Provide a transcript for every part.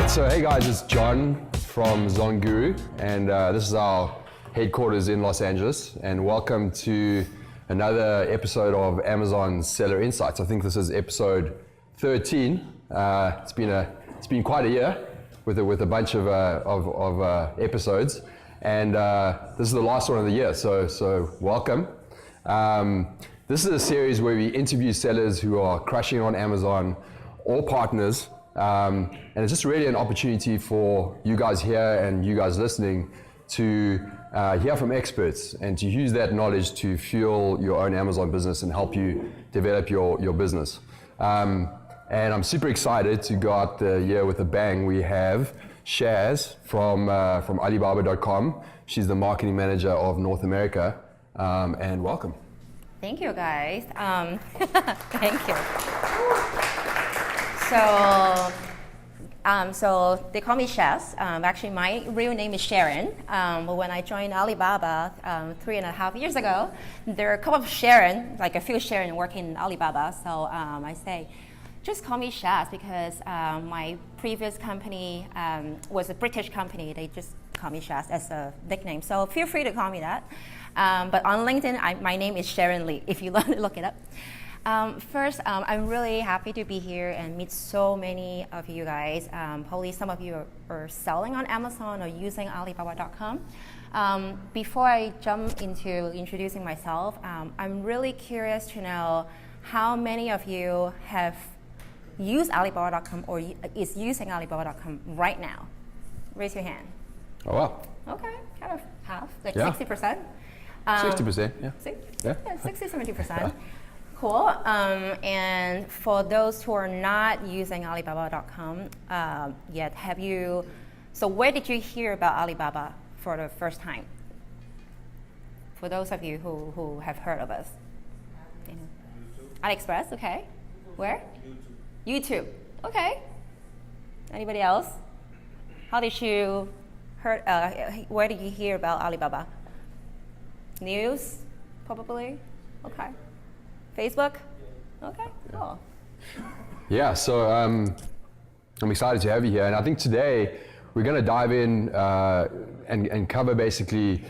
So hey guys, it's John from ZonGuru, and this is our headquarters in Los Angeles, and welcome to another episode of Amazon Seller Insights. I think this is episode 13. It's been quite a year with a bunch of episodes, and this is the last one of the year. So welcome. This is a series where we interview sellers who are crushing on Amazon or partners. And it's just really an opportunity for you guys here and you guys listening to hear from experts and to use that knowledge to fuel your own Amazon business and help you develop your business. And I'm super excited to go out the year with a bang. We have Shaz from Alibabacom. She's the marketing manager of North America. And welcome. Thank you, guys. Thank you. So they call me Shaz. Actually, my real name is Sharon. But when I joined Alibaba 3.5 years ago, there are a couple of Sharon, like a few Sharon working in Alibaba. So I say, just call me Shaz because my previous company was a British company. They just call me Shaz as a nickname. So feel free to call me that. But on LinkedIn, my name is Sharon Lee, if you want to look it up. First, I'm really happy to be here and meet so many of you guys. Probably some of you are selling on Amazon or using Alibaba.com. Before I jump into introducing myself, I'm really curious to know how many of you have used Alibaba.com or is using Alibaba.com right now. Raise your hand. Oh wow. Okay, kind of half, like Yeah. 60%. 60%, yeah. 60-70%. Cool. And for those who are not using Alibaba.com yet, so where did you hear about Alibaba for the first time? For those of you who have heard of us. AliExpress, okay. Where? YouTube. Okay. Anybody else? How did you where did you hear about Alibaba? News, probably? Okay. Facebook? Okay, cool. Yeah, so I'm excited to have you here, and I think today we're going to dive in and cover basically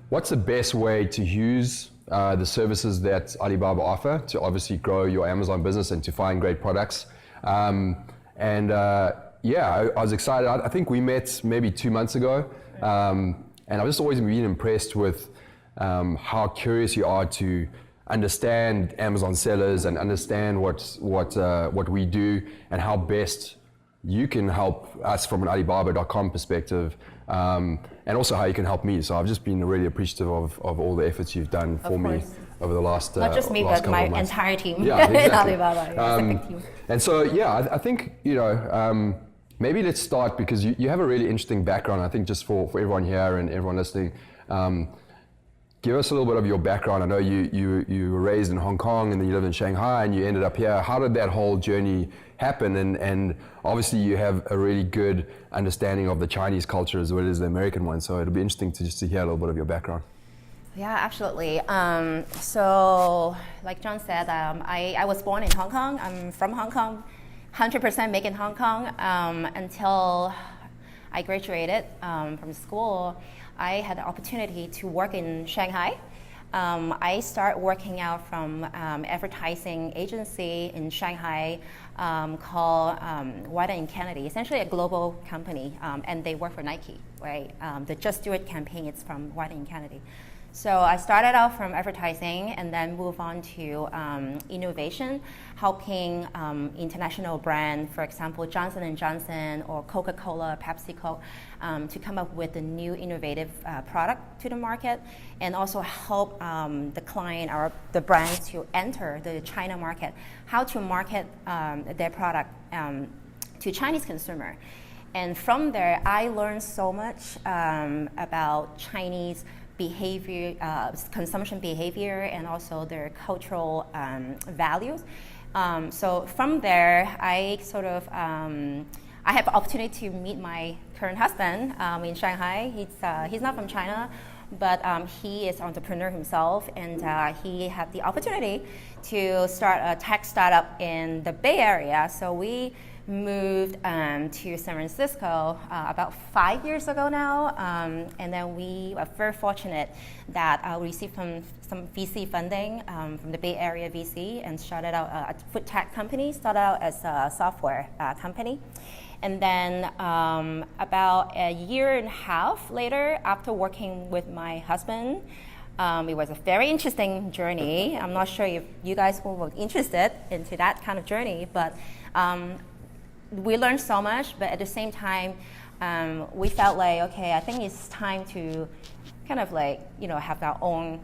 what's the best way to use the services that Alibaba offer to obviously grow your Amazon business and to find great products. I was excited. I think we met maybe 2 months ago, and I've just always been impressed with how curious you are to understand Amazon sellers and understand what we do and how best you can help us from an Alibaba.com perspective, and also how you can help me. So I've just been really appreciative of all the efforts you've done for me over the last not just me, but my entire team yeah, exactly. in Alibaba. It's a big team. And so I think maybe let's start because you have a really interesting background. I think just for everyone here and everyone listening. Give us a little bit of your background. I know you were raised in Hong Kong and then you lived in Shanghai and you ended up here. How did that whole journey happen? And obviously you have a really good understanding of the Chinese culture as well as the American one. So it'll be interesting to hear a little bit of your background. Yeah, absolutely. So like John said, I was born in Hong Kong. I'm from Hong Kong, 100% made in Hong Kong until I graduated from school. I had the opportunity to work in Shanghai. I started working out from advertising agency in Shanghai called White & Kennedy, essentially a global company, and they work for Nike, right? The Just Do It campaign is from White & Kennedy. So I started off from advertising and then moved on to innovation, helping international brand, for example, Johnson & Johnson or Coca-Cola, PepsiCo, to come up with a new innovative product to the market, and also help the client or the brand to enter the China market, how to market their product to Chinese consumer. And from there, I learned so much about Chinese behavior, consumption behavior, and also their cultural values. So from there, I have the opportunity to meet my current husband in Shanghai. He's not from China, but he is an entrepreneur himself, and he had the opportunity to start a tech startup in the Bay Area. So we moved to San Francisco about 5 years ago now, and then we were very fortunate that we received some VC funding from the Bay Area VC and started out a food tech company, started out as a software company. And then about a year and a half later, after working with my husband, it was a very interesting journey. I'm not sure if you guys were interested into that kind of journey, but we learned so much, but at the same time, we felt like, okay, I think it's time to kind of like, have our own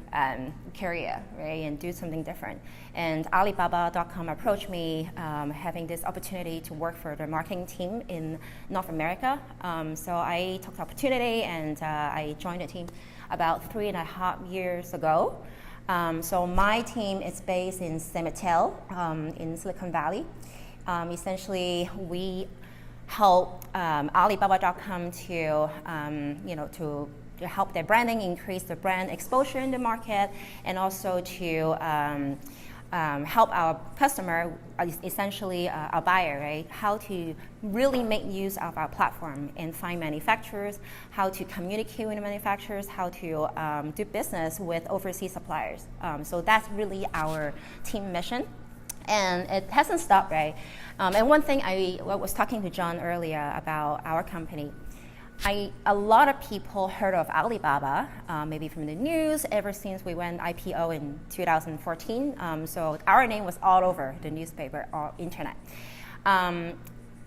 career, right, and do something different. And Alibaba.com approached me having this opportunity to work for the marketing team in North America. So I took the opportunity and I joined the team about 3.5 years ago. So my team is based in San Mateo in Silicon Valley. Essentially, we help Alibaba.com to help their branding, increase the brand exposure in the market, and also to help our customer, essentially our buyer, right? How to really make use of our platform and find manufacturers, how to communicate with the manufacturers, how to do business with overseas suppliers. So that's really our team mission. And it hasn't stopped, right? And one thing I was talking to John earlier about our company. A lot of people heard of Alibaba, maybe from the news, ever since we went IPO in 2014. So our name was all over the newspaper or internet. But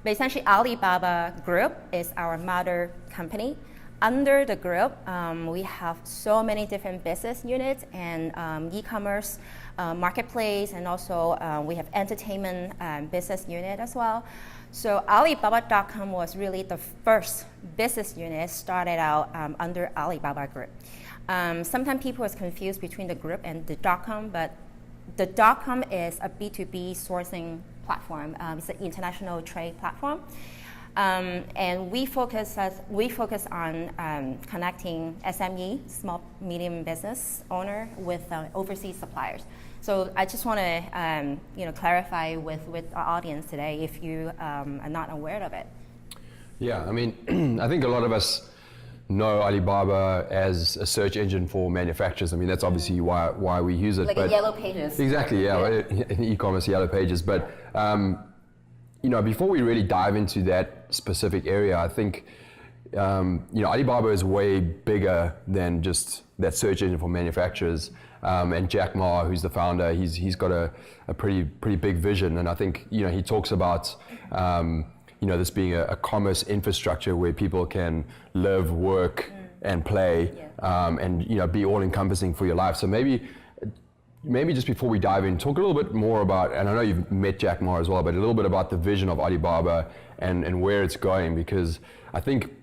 essentially, Alibaba Group is our mother company. Under the group, we have so many different business units and e-commerce, marketplace, and also we have entertainment business unit as well. So Alibaba.com was really the first business unit started out under Alibaba Group. Sometimes people was confused between the group and the .com, but the .com is a B2B sourcing platform. It's an international trade platform. And we focus on connecting SME, small medium business owner, with overseas suppliers. So I just want to clarify with our audience today if you are not aware of it. Yeah, I mean, I think a lot of us know Alibaba as a search engine for manufacturers. I mean, that's obviously why we use it. Like a Yellow Pages. Exactly, yeah. In e-commerce, Yellow Pages. But before we really dive into that specific area, I think Alibaba is way bigger than just that search engine for manufacturers. And Jack Ma, who's the founder, he's got a pretty big vision, and I think he talks about this being a commerce infrastructure where people can live, work, and play, and be all encompassing for your life. So maybe just before we dive in, talk a little bit more about, and I know you've met Jack Ma as well, but a little bit about the vision of Alibaba and where it's going, because I think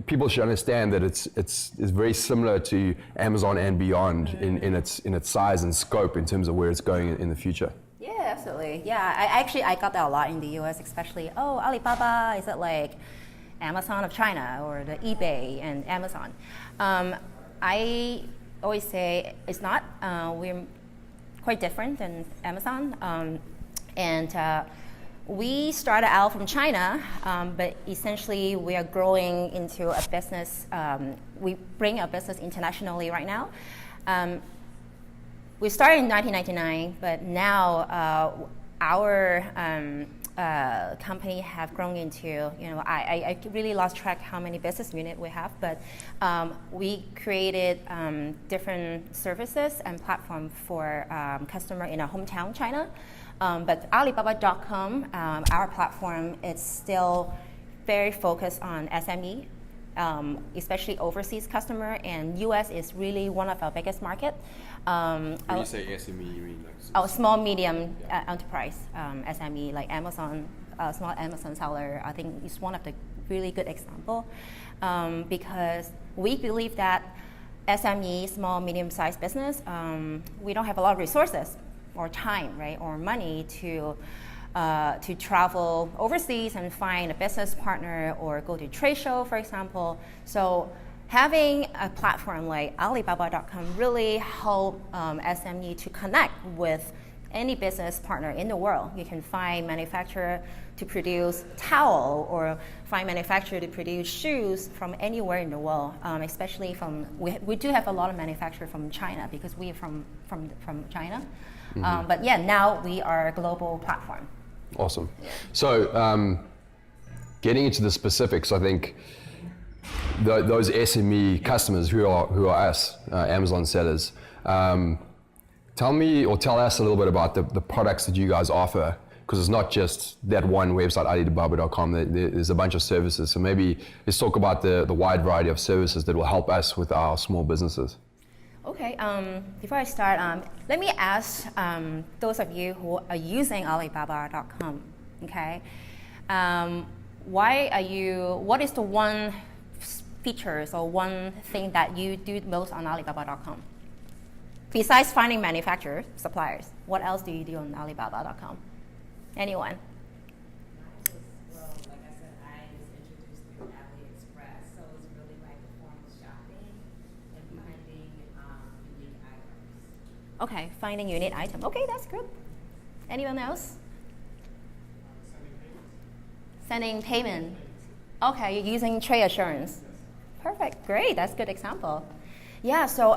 people should understand that it's very similar to Amazon and beyond in its size and scope in terms of where it's going in the future. Yeah, absolutely. Yeah, I got that a lot in the US, especially, Alibaba, is it like Amazon of China or the eBay and Amazon? I always say it's not. We're quite different than Amazon. We started out from China, but essentially we are growing into a business. We bring our business internationally right now. We started in 1999, but now our company have grown into, I really lost track how many business units we have, but we created different services and platform for customer in our hometown, China. But Alibaba.com, our platform, it's still very focused on SME, especially overseas customer, and US is really one of our biggest market. When you say SME, you mean like small medium enterprise, SME, like Amazon, small Amazon seller. I think is one of the really good example, because we believe that SME, small medium sized business, we don't have a lot of resources or time, right, or money to travel overseas and find a business partner or go to trade show, for example. So having a platform like Alibaba.com really help SME to connect with any business partner in the world. You can find manufacturer to produce towel or find manufacturer to produce shoes from anywhere in the world, especially from, we do have a lot of manufacturers from China because we are from China. But yeah, now we are a global platform. Awesome. So getting into the specifics, I think those SME customers who are us, Amazon sellers, tell me or tell us a little bit about the products that you guys offer, because it's not just that one website, Alibaba.com. There's a bunch of services. So maybe let's talk about the wide variety of services that will help us with our small businesses. Okay, before I start, let me ask those of you who are using Alibaba.com, okay? What is the one features or one thing that you do most on Alibaba.com? Besides finding manufacturers, suppliers, what else do you do on Alibaba.com? Anyone? Well, like I said, I was introduced through AliExpress, so it's really like a form of shopping and finding unique items. Okay, finding unique item. Okay, that's good. Anyone else? Sending payment. Okay, you're using trade assurance. Perfect, great, that's a good example. Yeah, so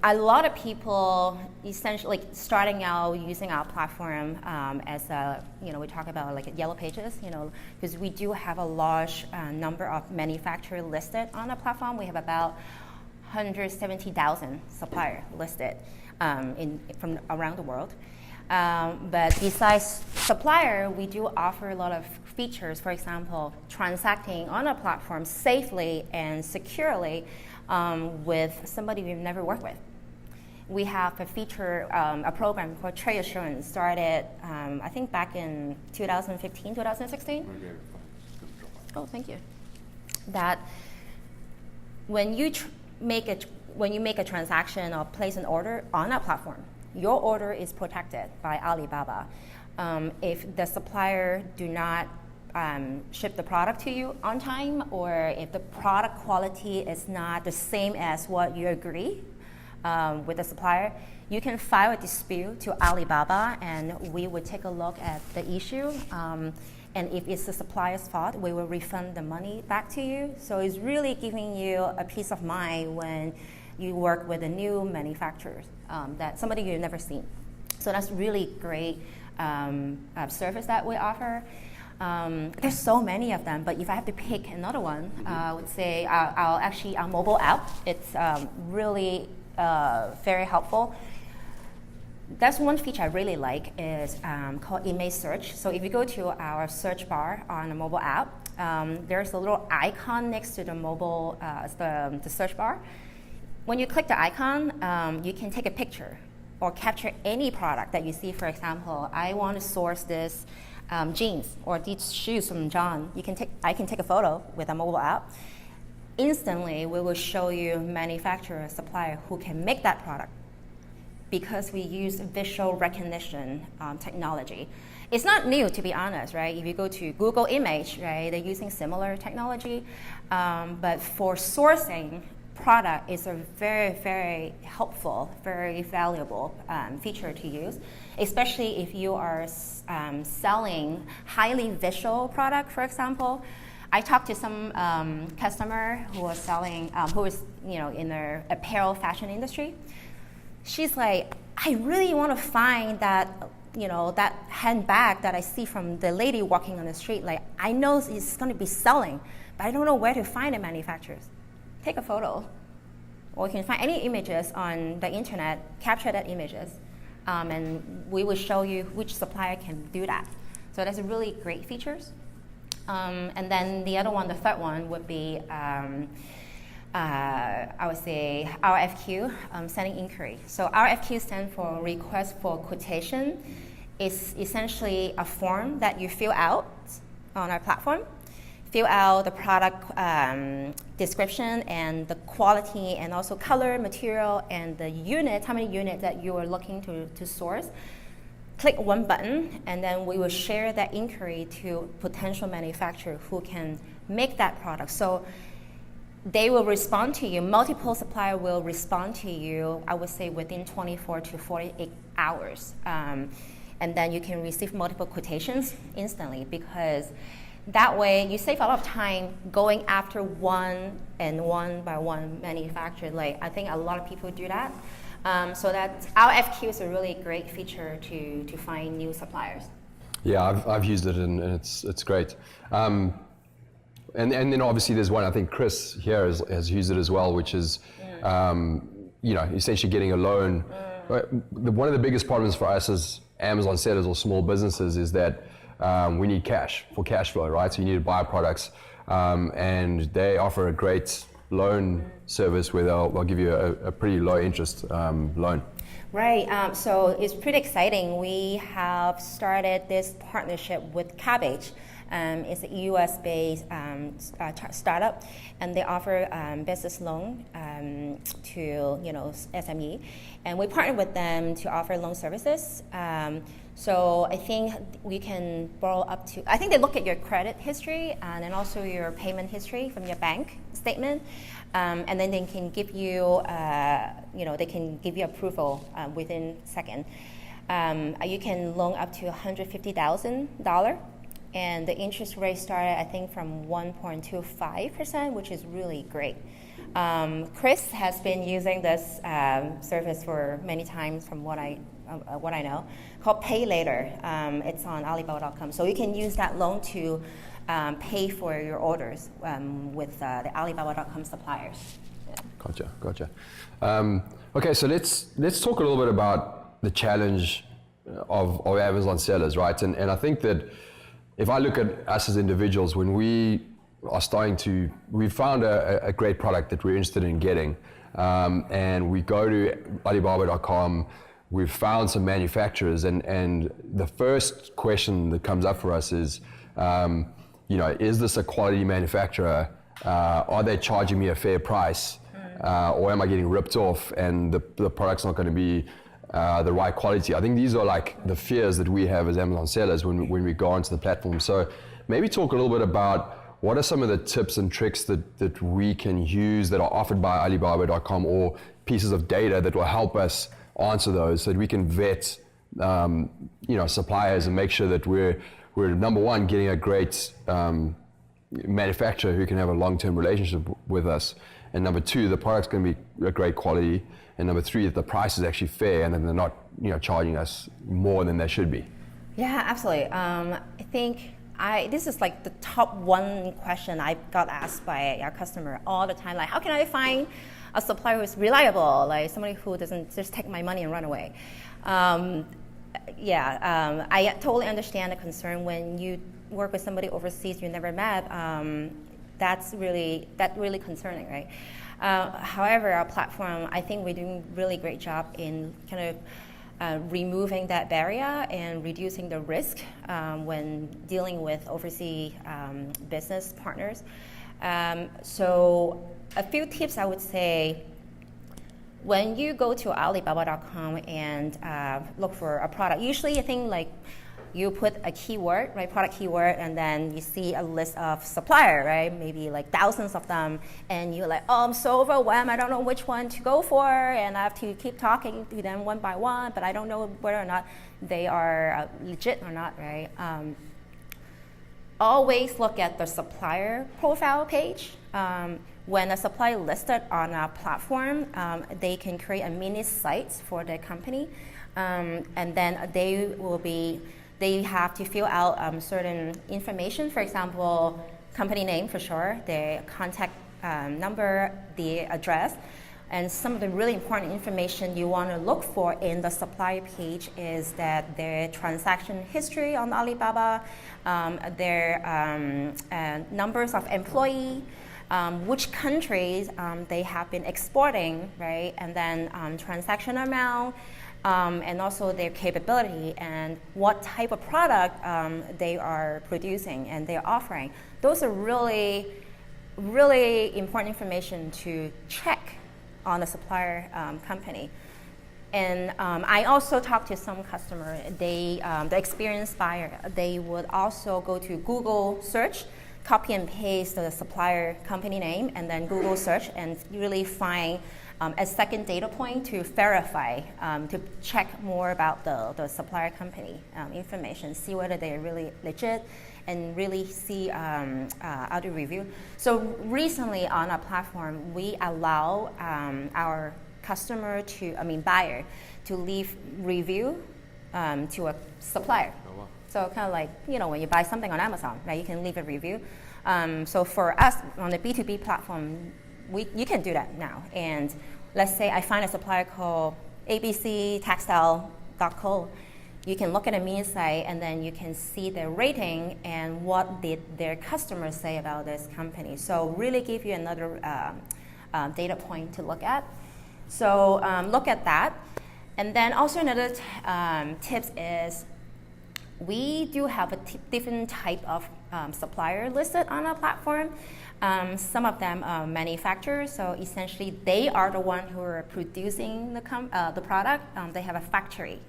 a lot of people essentially starting out using our platform as a, we talk about like yellow pages, because we do have a large number of manufacturers listed on the platform. We have about 170,000 suppliers listed from around the world. But besides supplier, we do offer a lot of features. For example, transacting on a platform safely and securely with somebody we've never worked with. We have a feature, a program called Trade Assurance, started I think back in 2015, 2016. Oh, thank you. That when you make a transaction or place an order on a platform, your order is protected by Alibaba. If the supplier do not ship the product to you on time, or if the product quality is not the same as what you agree with the supplier, you can file a dispute to Alibaba and we would take a look at the issue. And if it's the supplier's fault, we will refund the money back to you. So it's really giving you a peace of mind when you work with a new manufacturer, that somebody you've never seen. So that's really great service that we offer. There's so many of them, but if I have to pick another one, I would say our mobile app. It's really very helpful. That's one feature I really like, is called image search. So if you go to our search bar on the mobile app, there's a little icon next to the mobile, the search bar. When you click the icon, you can take a picture or capture any product that you see. For example, I want to source this jeans or these shoes from John. I can take a photo with a mobile app. Instantly, we will show you manufacturer, supplier who can make that product, because we use visual recognition technology. It's not new, to be honest, right? If you go to Google Image, right, they're using similar technology. But for sourcing product, is a very, very helpful, very valuable feature to use, especially if you are selling highly visual product, for example. I talked to some customer who was selling, who was in the apparel fashion industry. She's like, I really want to find that that handbag that I see from the lady walking on the street. Like, I know it's going to be selling, but I don't know where to find the manufacturers. Take a photo, or you can find any images on the internet, capture that images, and we will show you which supplier can do that. So that's really great features. And then the other one, the third one, would be I would say RFQ, sending inquiry. So RFQ stands for request for quotation. It's essentially a form that you fill out on our platform. Fill out the product description and the quality and also color, material, and the unit, how many units that you are looking to source. Click one button, and then we will share that inquiry to potential manufacturer who can make that product. So they will respond to you. Multiple supplier will respond to you, I would say, within 24 to 48 hours. And then you can receive multiple quotations instantly, because that way you save a lot of time going after one by one manufacturer. Like, I think a lot of people do that. So that our FQ is a really great feature to find new suppliers. Yeah, I've used it and it's great. And then obviously there's one, I think Chris here has used it as well, which is, essentially getting a loan. One of the biggest problems for us as Amazon sellers or small businesses is that we need cash for cash flow, right? So you need to buy products, and they offer a great loan service where they'll give you a pretty low interest loan. Right, so it's pretty exciting. We have started this partnership with Cabbage. It's a US-based startup, and they offer business loan to SME, and we partner with them to offer loan services. So I think we can borrow up to, I think they look at your credit history and then also your payment history from your bank statement, and then they can give you, approval within a second. You can loan up to $150,000. And the interest rate started, I think, from 1.25%, which is really great. Chris has been using this service for many times, from what I know, called Pay Later. It's on Alibabacom, so you can use that loan to pay for your orders with the Alibaba.com suppliers. Yeah. Gotcha. Okay, so let's talk a little bit about the challenge of Amazon sellers, right? And I think that if I look at us as individuals, when we are we found a great product that we're interested in getting, and we go to Alibaba.com, we've found some manufacturers, and the first question that comes up for us is, is this a quality manufacturer? Are they charging me a fair price? Or am I getting ripped off and the product's not going to be the right quality? I think these are like the fears that we have as Amazon sellers when we go onto the platform. So maybe talk a little bit about what are some of the tips and tricks that we can use that are offered by Alibaba.com, or pieces of data that will help us answer those, so that we can vet suppliers and make sure that we're number one, getting a great manufacturer who can have a long-term relationship with us, and number two, the product's going to be a great quality, and number three, that the price is actually fair and then they're not charging us more than they should be. Yeah, absolutely. I think this is like the top one question I got asked by our customer all the time. Like, how can I find a supplier who's reliable, like somebody who doesn't just take my money and run away? I totally understand the concern when you work with somebody overseas you never met. That's really concerning, right? However, our platform, I think we're doing a really great job in kind of removing that barrier and reducing the risk when dealing with overseas business partners. So a few tips I would say: when you go to Alibaba.com and look for a product, usually I think like you put a keyword, right, product keyword, and then you see a list of supplier, right, maybe like thousands of them, and you're like, oh, I'm so overwhelmed, I don't know which one to go for, and I have to keep talking to them one by one, but I don't know whether or not they are legit or not, right? Always look at the supplier profile page. When a supplier listed on our platform, they can create a mini site for their company, and then they have to fill out certain information. For example, company name for sure, their contact number, the address, and some of the really important information you want to look for in the supplier page is that their transaction history on Alibaba, their numbers of employee, which countries they have been exporting, right, and then transaction amount, and also their capability and what type of product they are producing and they're offering. Those are really, really important information to check on a supplier company. And I also talked to some customer, the experienced buyer, they would also go to Google search copy and paste the supplier company name and then Google search and really find a second data point to verify, to check more about the supplier company information, see whether they're really legit, and really see other review. So recently on our platform, we allow our buyer to leave review to a supplier. Oh, wow. So kind of like, when you buy something on Amazon, right, you can leave a review. So for us on the B2B platform, you can do that now. And let's say I find a supplier called abctextile.co. You can look at a mini site and then you can see their rating and what did their customers say about this company. So really give you another data point to look at. So look at that. And then also another tips is we do have a different type of supplier listed on our platform. Some of them are manufacturers, so essentially they are the one who are producing the product. They have a factory.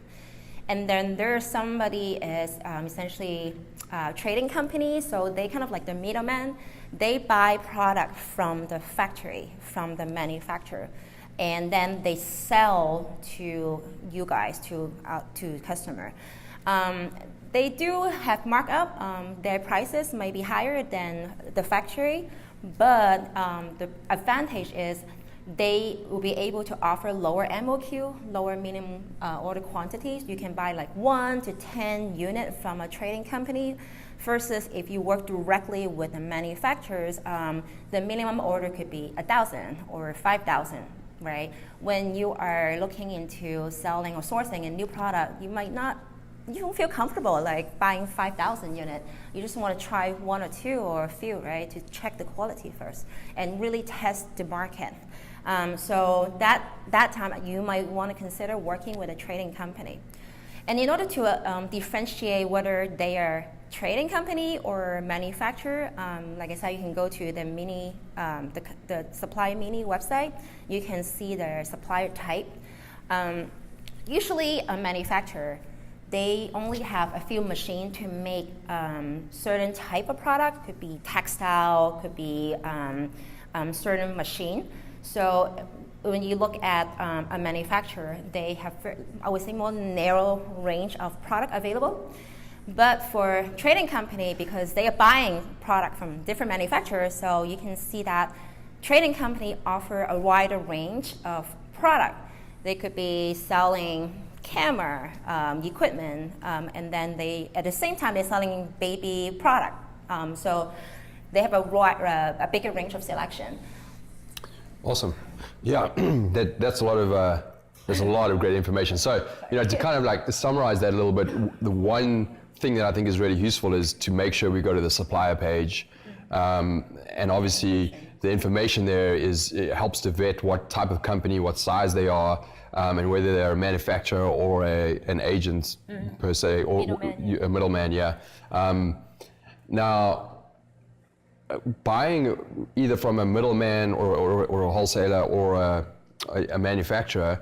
And then there's somebody is essentially a trading company, so they kind of like the middleman. They buy product from the factory, from the manufacturer, and then they sell to you guys, to customer. They do have markup. Their prices might be higher than the factory, but the advantage is they will be able to offer lower MOQ, lower minimum order quantities. You can buy like 1 to 10 units from a trading company, versus if you work directly with the manufacturers, the minimum order could be 1,000 or 5,000, right? When you are looking into selling or sourcing a new product, you don't feel comfortable like buying 5,000 units. You just want to try 1 or 2 or a few, right, to check the quality first and really test the market. So that time you might want to consider working with a trading company. And in order to differentiate whether they are trading company or manufacturer, like I said, you can go to the the Supply Mini website. You can see their supplier type. Usually a manufacturer, they only have a few machines to make certain type of product. Could be textile, could be certain machine. So when you look at a manufacturer, they have, I would say, more narrow range of product available. But for trading company, because they are buying product from different manufacturers, so you can see that trading company offer a wider range of product. They could be selling camera, equipment, and then at the same time they're selling baby product. So they have a bigger range of selection. Awesome. Yeah, that's a lot of there's a lot of great information. So to kind of like summarize that a little bit, the one thing that I think is really useful is to make sure we go to the supplier page, and obviously the information there it helps to vet what type of company, what size they are, and whether they're a manufacturer or an agent per se, or a middleman. Yeah. Now, buying either from a middleman or a wholesaler or a manufacturer,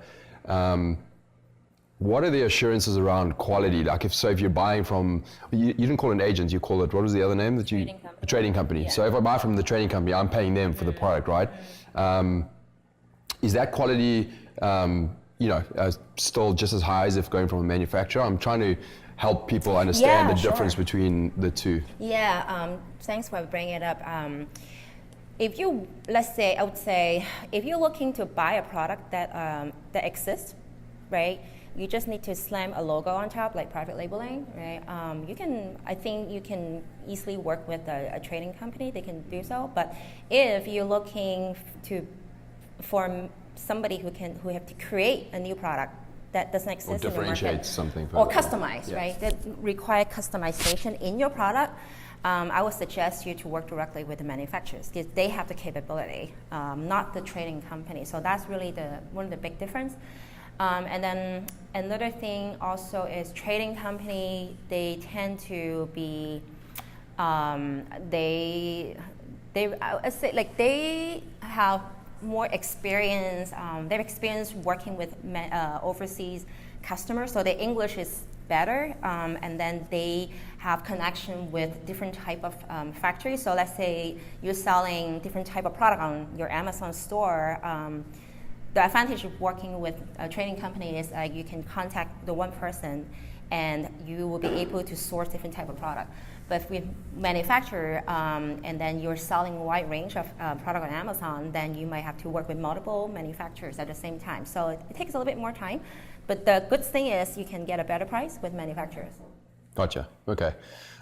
what are the assurances around quality? Like if you're buying from, you didn't call it an agent, you call it, what was the other name that you? Trading company. A trading company. Yeah. So if I buy from the trading company, I'm paying them for the product, right? Is that quality, still just as high as if going from a manufacturer? I'm trying to help people understand the difference between the two. Yeah, thanks for bringing it up. If you, I would say, if you're looking to buy a product that exists, right? You just need to slam a logo on top, like private labeling, right? I think you can easily work with a trading company. They can do so. But if you're looking for somebody who have to create a new product that doesn't exist or in the market, differentiate something, or customize, right? That require customization in your product. I would suggest you to work directly with the manufacturers because they have the capability, not the trading company. So that's really one of the big difference. And then another thing also is trading company. They tend to be, they have more experience. They've experienced working with overseas customers, so the English is better, and then they have connection with different type of factories. So let's say you're selling different type of product on your Amazon store. The advantage of working with a trading company is you can contact the one person and you will be able to source different type of product. But with manufacturer, and then you're selling a wide range of product on Amazon, then you might have to work with multiple manufacturers at the same time. So it takes a little bit more time. But the good thing is you can get a better price with manufacturers. Gotcha. Okay.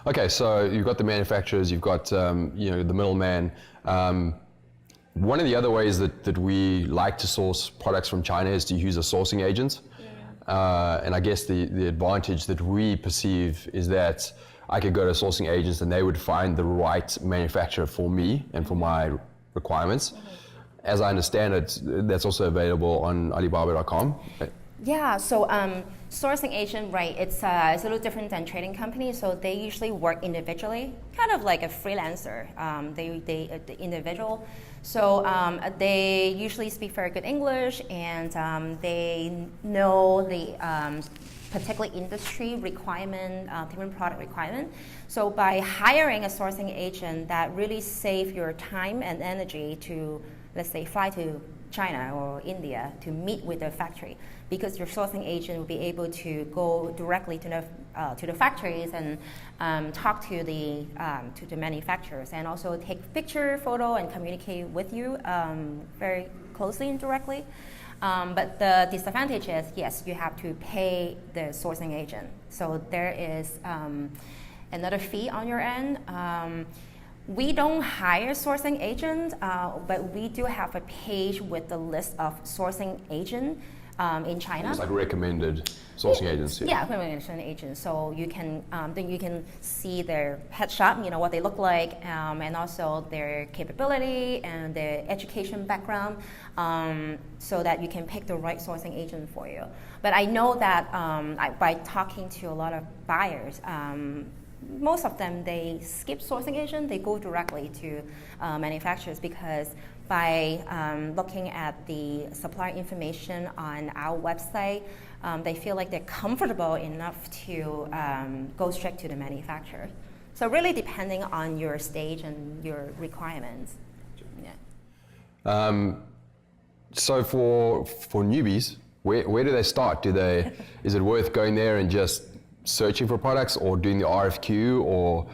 Okay. So you've got the manufacturers, you've got the middleman. One of the other ways that we like to source products from China is to use a sourcing agent. And I guess the advantage that we perceive is that I could go to sourcing agents and they would find the right manufacturer for me and for my requirements. As I understand it, that's also available on Alibaba.com. Yeah, so sourcing agent, right, it's a little different than trading companies. So they usually work individually, kind of like a freelancer, the individual. So they usually speak very good English, and they know the particular industry requirement, different product requirement. So by hiring a sourcing agent, that really save your time and energy to, let's say, fly to China or India to meet with the factory, because your sourcing agent will be able to go directly to the factories and talk to the manufacturers, and also take picture, photo, and communicate with you very closely and directly. But the disadvantage is, yes, you have to pay the sourcing agent. So there is another fee on your end. We don't hire sourcing agents, but we do have a page with the list of sourcing agents in China. It's like recommended sourcing agents. Yeah, recommendation agents. So you can then you can see their headshot, what they look like, and also their capability and their education background, so that you can pick the right sourcing agent for you. But I know that by talking to a lot of buyers, most of them, they skip sourcing agent, they go directly to manufacturers, because by looking at the supplier information on our website, they feel like they're comfortable enough to go straight to the manufacturer. So really depending on your stage and your requirements. Yeah. So for newbies, where do they start? Is it worth going there and just searching for products, or doing the RFQ, or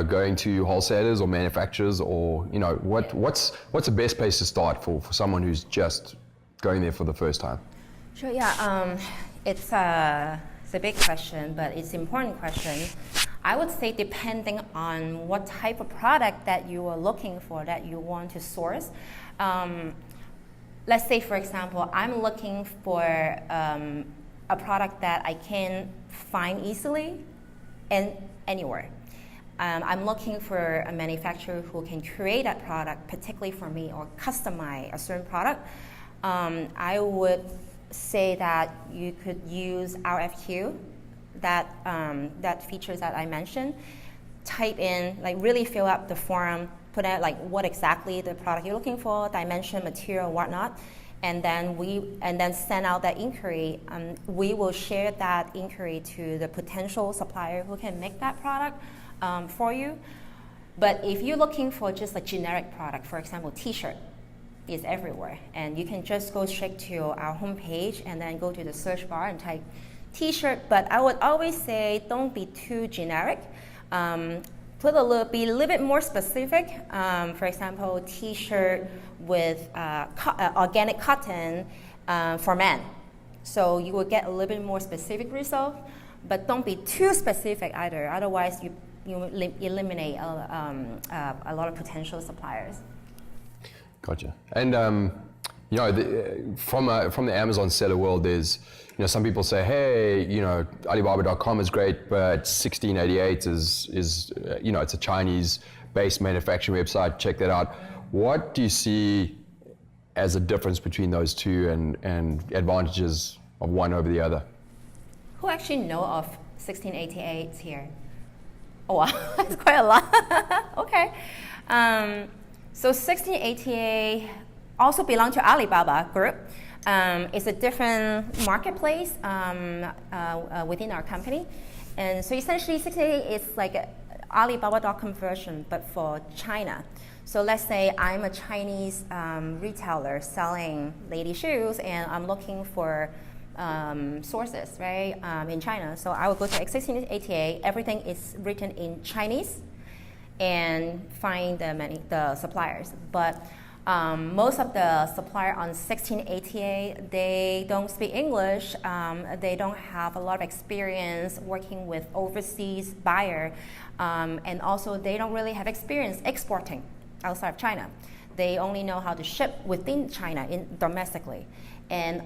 going to wholesalers or manufacturers, or what's the best place to start for someone who's just going there for the first time? Sure. Yeah. It's a big question, but it's an important question. I would say depending on what type of product that you are looking for, that you want to source. Let's say, for example, I'm looking for a product that I can find easily and anywhere. I'm looking for a manufacturer who can create that product particularly for me, or customize a certain product. I would say that you could use RFQ, that features that I mentioned. Type in, really fill out the form, put out what exactly the product you're looking for, dimension, material, whatnot. And then send out that inquiry. We will share that inquiry to the potential supplier who can make that product for you. But if you're looking for just a generic product, for example, T-shirt is everywhere, and you can just go straight to our homepage and then go to the search bar and type T-shirt. But I would always say don't be too generic. Be a little bit more specific. For example, T-shirt with organic cotton for men. So you will get a little bit more specific result, but don't be too specific either. Otherwise, you eliminate a lot of potential suppliers. Gotcha. And from the Amazon seller world, there's some people say, hey, Alibaba.com is great, but 1688 is it's a Chinese-based manufacturing website. Check that out. What do you see as a difference between those two, and advantages of one over the other? Who actually know of 1688 here? Oh, wow, that's quite a lot. Okay. So 1688 also belong to Alibaba Group. It's a different marketplace within our company. And so essentially 688 is like a Alibaba.com version, but for China. So let's say I'm a Chinese retailer selling lady shoes, and I'm looking for sources, right, in China. So I will go to existing ATA, everything is written in Chinese, and find the suppliers. But most of the supplier on 16 ATA, they don't speak English. They don't have a lot of experience working with overseas buyer, and also they don't really have experience exporting outside of China. They only know how to ship within China domestically, and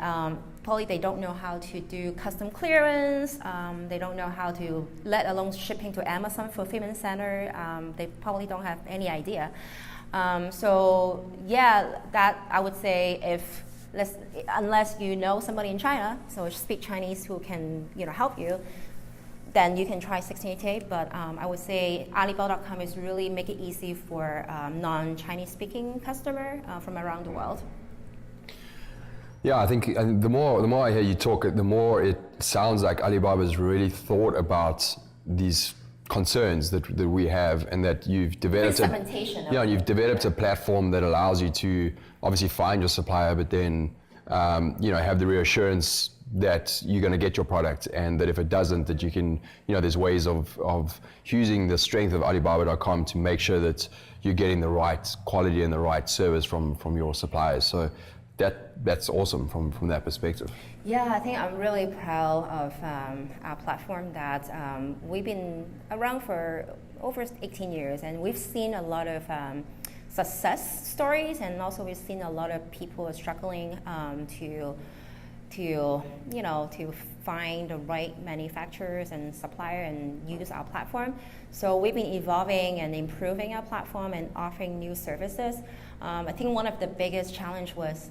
probably they don't know how to do custom clearance. They don't know how to, let alone shipping to Amazon fulfillment center. They probably don't have any idea. So yeah, that I would say, unless you know somebody in China, so speak Chinese who can help you, then you can try 1688. But I would say Alibaba.com is really make it easy for non-Chinese speaking customer from around the world. Yeah, I think the more I hear you talk, the more it sounds like Alibaba's really thought about these concerns that we have, and that you've developed you've developed a platform that allows you to obviously find your supplier, but then have the reassurance that you're going to get your product, and that if it doesn't, that you can, there's ways of using the strength of Alibaba.com to make sure that you're getting the right quality and the right service from your suppliers. So that's awesome from that perspective. Yeah, I think I'm really proud of our platform that we've been around for over 18 years, and we've seen a lot of success stories, and also we've seen a lot of people struggling to find the right manufacturers and supplier and use our platform. So we've been evolving and improving our platform and offering new services. I think one of the biggest challenge was,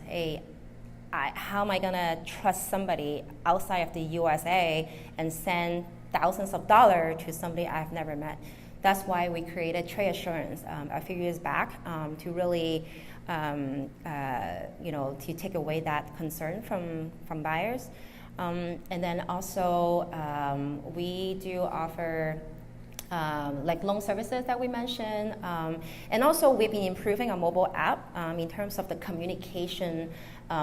how am I gonna trust somebody outside of the USA and send thousands of dollars to somebody I've never met? That's why we created trade assurance a few years back to really to take away that concern from buyers. And then also we do offer like loan services that we mentioned. And also we've been improving our mobile app in terms of the communication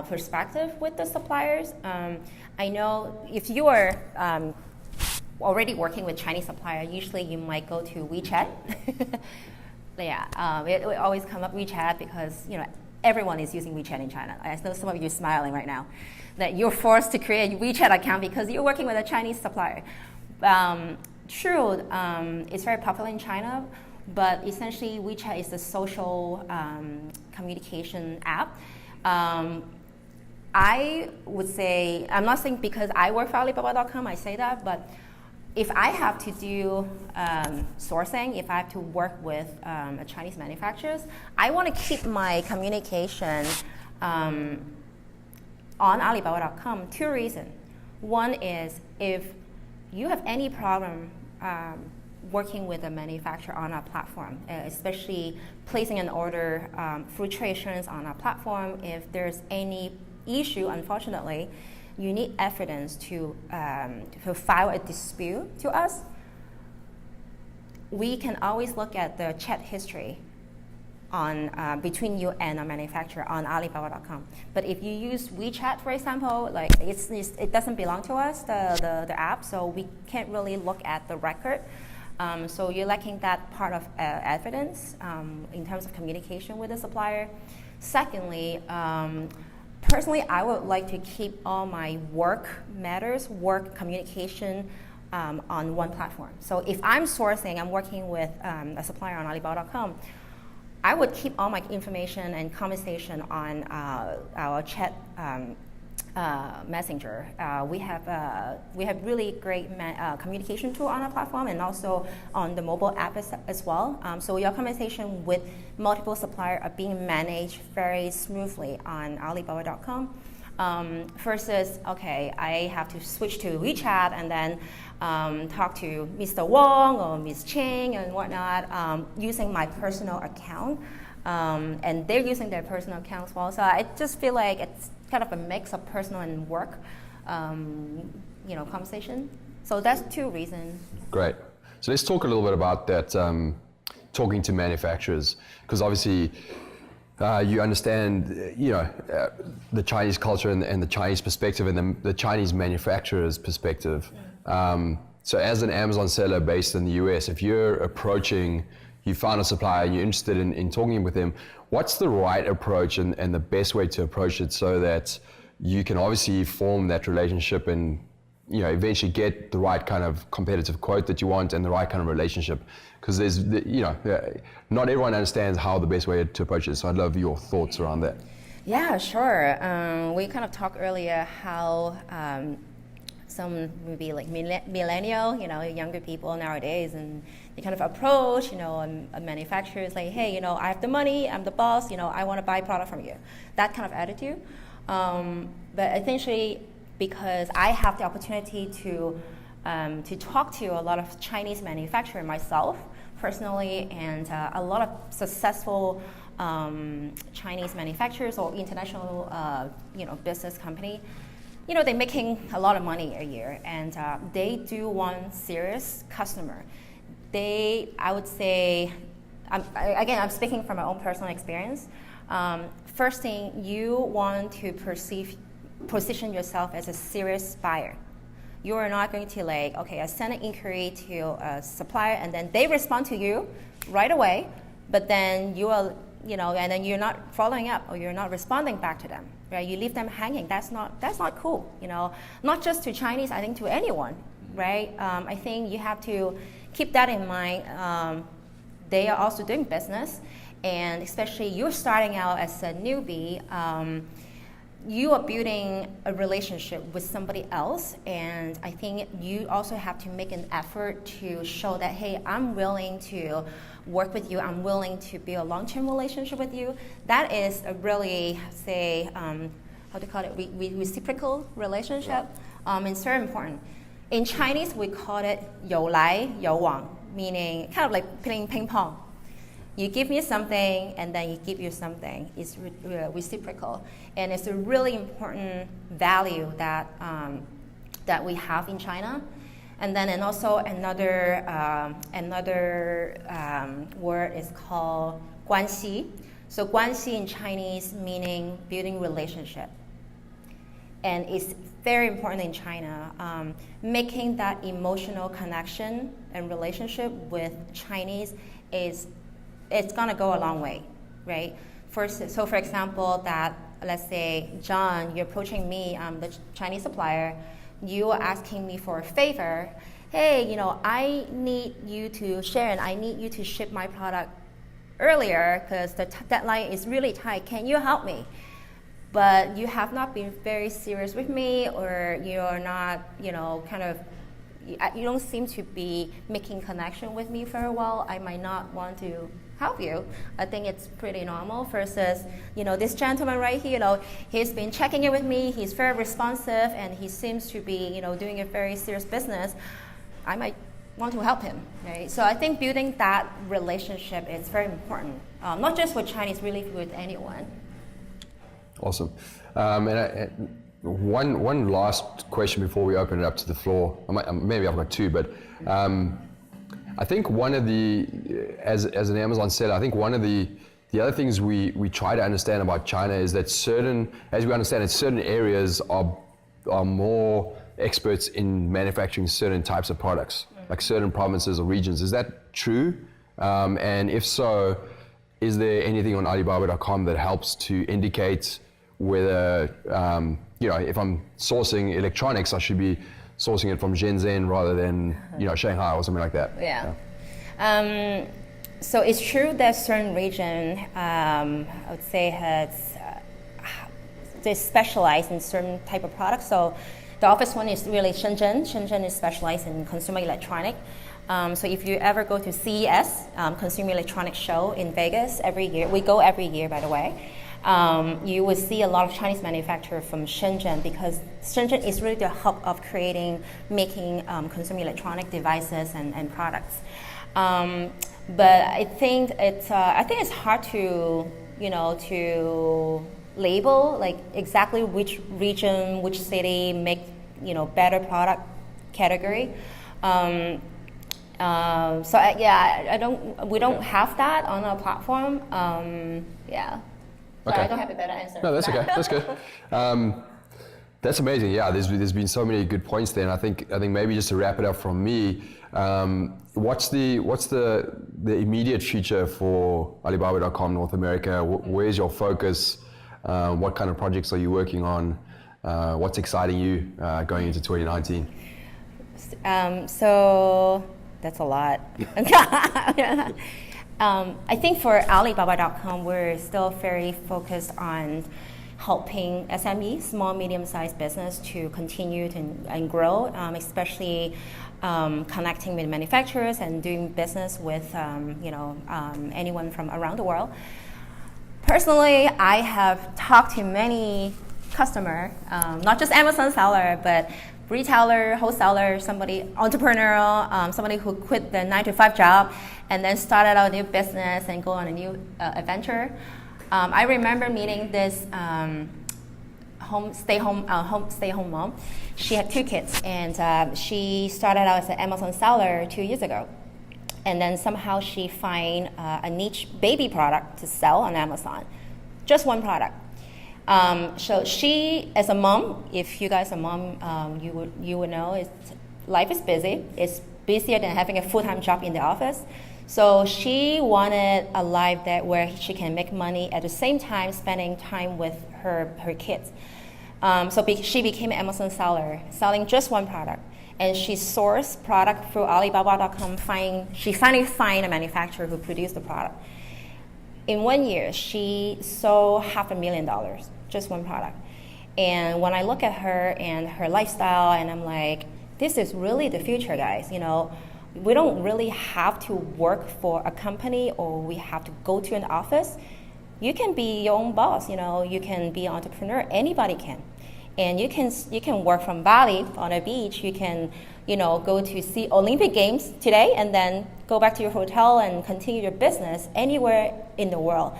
perspective with the suppliers. I know if you are already working with Chinese supplier, usually you might go to WeChat. Yeah, it always come up WeChat because everyone is using WeChat in China. I know some of you are smiling right now that you're forced to create a WeChat account because you're working with a Chinese supplier. True, it's very popular in China, but essentially WeChat is a social communication app. I would say, I'm not saying because I work for Alibaba.com, I say that, but if I have to do sourcing, if I have to work with a Chinese manufacturers, I want to keep my communication on Alibaba.com. Two reasons. One is if you have any problem working with a manufacturer on our platform, especially placing an order through trade assurance on our platform, if there's any issue, unfortunately, you need evidence to file a dispute to us. We can always look at the chat history on between you and a manufacturer on Alibaba.com. But if you use WeChat, for example, like it doesn't belong to us, the app, so we can't really look at the record. So you're lacking that part of evidence in terms of communication with the supplier. Secondly, personally, I would like to keep all my work communication on one platform. So if I'm sourcing, I'm working with a supplier on Alibaba.com, I would keep all my information and conversation on our chat messenger. We have really great communication tool on our platform, and also on the mobile app as well. So your conversation with multiple suppliers are being managed very smoothly on Alibaba.com. Versus, okay, I have to switch to WeChat and then talk to Mr. Wong or Ms. Ching and whatnot using my personal account. And they're using their personal account as well. So I just feel like kind of a mix of personal and work, conversation. So that's two reasons. Great. So let's talk a little bit about that, talking to manufacturers, because obviously you understand, the Chinese culture and the Chinese perspective and the Chinese manufacturer's perspective. So as an Amazon seller based in the US, if you found a supplier and you're interested in talking with them, what's the right approach and the best way to approach it so that you can obviously form that relationship and eventually get the right kind of competitive quote that you want and the right kind of relationship? Because not everyone understands how the best way to approach it. So I'd love your thoughts around that. Yeah, sure. We kind of talked earlier how some maybe like millennial, younger people nowadays, and they kind of approach, a manufacturer is like, hey, I have the money, I'm the boss, I want to buy product from you. That kind of attitude. But essentially, because I have the opportunity to talk to a lot of Chinese manufacturers myself personally, and a lot of successful Chinese manufacturers or international business company, they're making a lot of money a year, and they do want serious customer. I would say, I'm speaking from my own personal experience. First thing, you want to position yourself as a serious buyer. You are not going to I send an inquiry to a supplier and then they respond to you right away, but then you are, and then you're not following up or you're not responding back to them, right? You leave them hanging. That's not cool, Not just to Chinese, I think to anyone, right? I think you have to keep that in mind. They are also doing business, and especially you're starting out as a newbie. You are building a relationship with somebody else, and I think you also have to make an effort to show that, hey, I'm willing to work with you, I'm willing to build a long-term relationship with you. That is a really, how to call it, reciprocal relationship. It's very important. In Chinese, we call it 有来有往, meaning kind of like playing ping pong. You give me something, and then you give you something. It's reciprocal, and it's a really important value that we have in China. And also another word is called 关系. So 关系in Chinese meaning building relationship, and it's very important in China. Making that emotional connection and relationship with Chinese it's gonna go a long way, right? For example, that let's say, John, you're approaching me, I'm the Chinese supplier, you are asking me for a favor. Hey, I need you to, Sharon, I need you to ship my product earlier because the deadline is really tight. Can you help me? But you have not been very serious with me, or you're not, you don't seem to be making connection with me for a while. I might not want to help you. I think it's pretty normal versus, this gentleman right here, he's been checking in with me, he's very responsive, and he seems to be, doing a very serious business. I might want to help him, right? So I think building that relationship is very important, not just with Chinese, really with anyone. Awesome. One last question before we open it up to the floor. Maybe I've got two, but I think one of the, as an Amazon seller, I think one of the other things we try to understand about China is that as we understand it, certain areas are more experts in manufacturing certain types of products, like certain provinces or regions. Is that true? And if so, is there anything on Alibaba.com that helps to indicate whether, if I'm sourcing electronics, I should be sourcing it from Shenzhen rather than, Shanghai or something like that? Yeah. So it's true that certain region, I would say, they specialize in certain type of products. So the obvious one is really Shenzhen. Shenzhen is specialized in consumer electronic. So if you ever go to CES, Consumer Electronics Show in Vegas every year, we go every year, by the way, you will see a lot of Chinese manufacturers from Shenzhen, because Shenzhen is really the hub of making consumer electronic devices and products. But I think it's hard to label, like exactly which region, which city make better product category. We don't have that on our platform. So Okay. I don't have a better answer. No, that's for okay. that. That's good. That's amazing. Yeah, there's been so many good points there, and I think maybe just to wrap it up from me, what's the immediate future for Alibaba.com North America? Where's your focus? What kind of projects are you working on? What's exciting you going into 2019? So that's a lot. I think for Alibaba.com, we're still very focused on helping SME, small, medium-sized business, to continue and grow, especially connecting with manufacturers and doing business with anyone from around the world. Personally, I have talked to many customers, not just Amazon seller, but retailer, wholesaler, somebody entrepreneurial, somebody who quit the 9-to-5 job and then started out a new business and go on a new adventure. I remember meeting this stay-home mom. She had 2 kids, and she started out as an Amazon seller 2 years ago. And then somehow she find a niche baby product to sell on Amazon, just one product. So she, as a mom, if you guys are mom, you would know life is busy. It's busier than having a full-time job in the office. So she wanted a life where she can make money at the same time spending time with her kids. She became an Amazon seller, selling just one product. And she sourced product through Alibaba.com. She finally found a manufacturer who produced the product. In 1 year, she sold $500,000, just one product. And when I look at her and her lifestyle, and I'm like, this is really the future, guys. We don't really have to work for a company, or we have to go to an office. You can be your own boss. You can be an entrepreneur. Anybody can. And you can work from Bali on a beach. You can, go to see Olympic Games today and then go back to your hotel and continue your business anywhere in the world.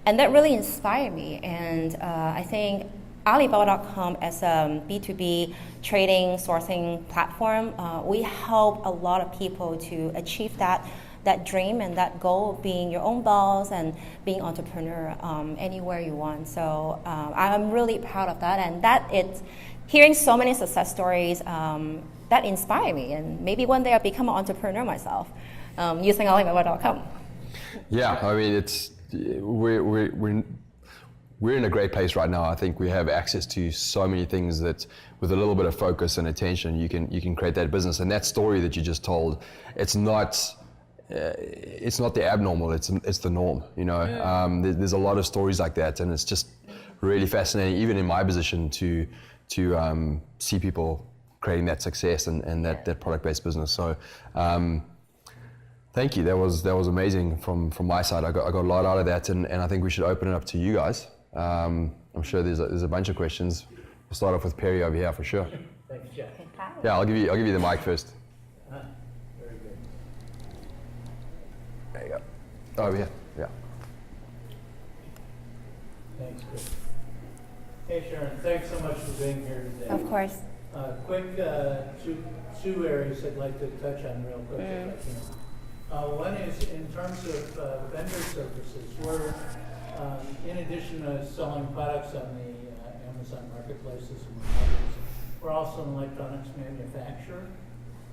And that really inspired me. And I think Alibaba.com as a B2B trading sourcing platform, we help a lot of people to achieve that dream and that goal of being your own boss and being entrepreneur anywhere you want. So I'm really proud of that, and hearing so many success stories that inspire me, and maybe one day I'll become an entrepreneur myself using Alibaba.com. Yeah, I mean we're in a great place right now. I think we have access to so many things that with a little bit of focus and attention, you can create that business. And that story that you just told, it's not the abnormal, it's the norm, There's a lot of stories like that, and it's just really fascinating, even in my position, to see people creating that success and that product-based business. So thank you, that was amazing from my side. I got a lot out of that, and I think we should open it up to you guys. I'm sure there's a bunch of questions. We'll start off with Perry over here for sure. Thanks, Jeff. Yeah, I'll give you the mic first. Very good. There you go. Over here. Yeah. Thanks, Chris. Hey, Sharon, thanks so much for being here today. Of course. Quick, two areas I'd like to touch on real quick if I can. One is in terms of vendor services. We're, in addition to selling products on the Amazon marketplaces and others, we're also an electronics manufacturer,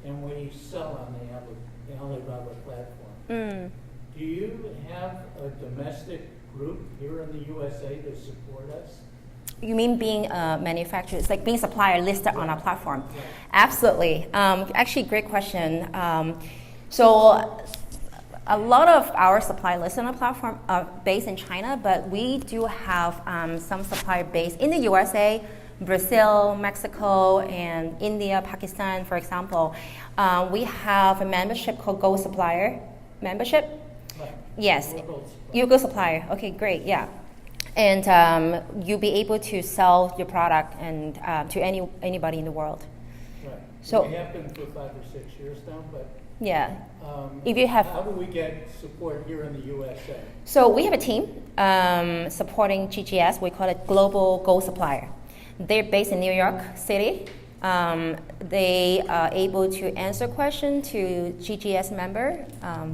and we sell on the Alibaba platform. Do you have a domestic group here in the USA to support us? You mean being a manufacturer? It's like being a supplier listed on our platform. Right. Absolutely. Actually, great question. So a lot of our supply listed on our platform are based in China, but we do have some supplier based in the USA, Brazil, Mexico, and India, Pakistan, for example. We have a membership called Go Supplier membership. Right. Yes, Local you Go Supplier. Okay, great, yeah. And you'll be able to sell your product to anybody in the world. Right. So we have been for 5 or 6 years now, but Yeah. If you have, how do we get support here in the USA? so we have a team supporting GGS. We call it Global Gold Supplier. They're based in New York City. They are able to answer questions to GGS member,